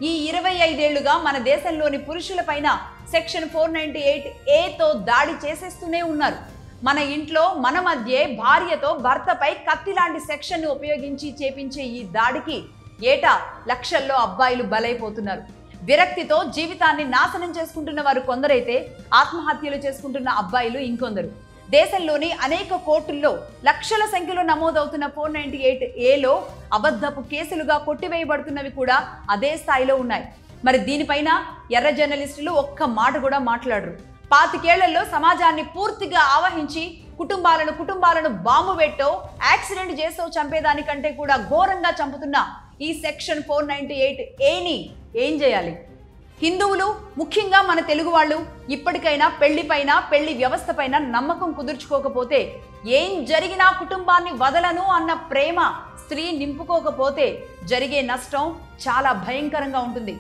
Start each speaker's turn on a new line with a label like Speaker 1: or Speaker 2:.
Speaker 1: ఈ 25 ఏళ్లుగా మన దేశంలోని పురుషులపైన సెక్షన్ 498A దాడి చేసేస్తూనే ఉన్నారు. మన ఇంట్లో మన మధ్య భార్యతో భర్తపై కత్తి లాంటి సెక్షన్ను ఉపయోగించి చేపించే ఈ దాడికి ఏటా లక్షల్లో అబ్బాయిలు బలైపోతున్నారు. విరక్తితో జీవితాన్ని నాశనం చేసుకుంటున్న వారు కొందరైతే ఆత్మహత్యలు చేసుకుంటున్న అబ్బాయిలు ఇంకొందరు. దేశంలోని అనేక కోర్టుల్లో లక్షల సంఖ్యలో నమోదవుతున్న 498Aలో అబద్ధపు కేసులుగా కొట్టివేయబడుతున్నవి కూడా అదే స్థాయిలో ఉన్నాయి. మరి దీనిపైన ఎర్ర జర్నలిస్టులు ఒక్క మాట కూడా మాట్లాడరు. 25 ఏళ్లలో సమాజాన్ని పూర్తిగా ఆవహించి కుటుంబాలను బాంబు పెట్టో యాక్సిడెంట్ చేసో చంపేదానికంటే కూడా ఘోరంగా చంపుతున్న ఈ సెక్షన్ 498Aని ఏం చేయాలి? హిందువులు, ముఖ్యంగా మన తెలుగు వాళ్ళు ఇప్పటికైనా పెళ్లిపైన, పెళ్లి వ్యవస్థపైన నమ్మకం కుదుర్చుకోకపోతే, ఏం జరిగినా కుటుంబాన్ని వదలను అన్న ప్రేమ స్త్రీ నింపుకోకపోతే జరిగే నష్టం చాలా భయంకరంగా ఉంటుంది.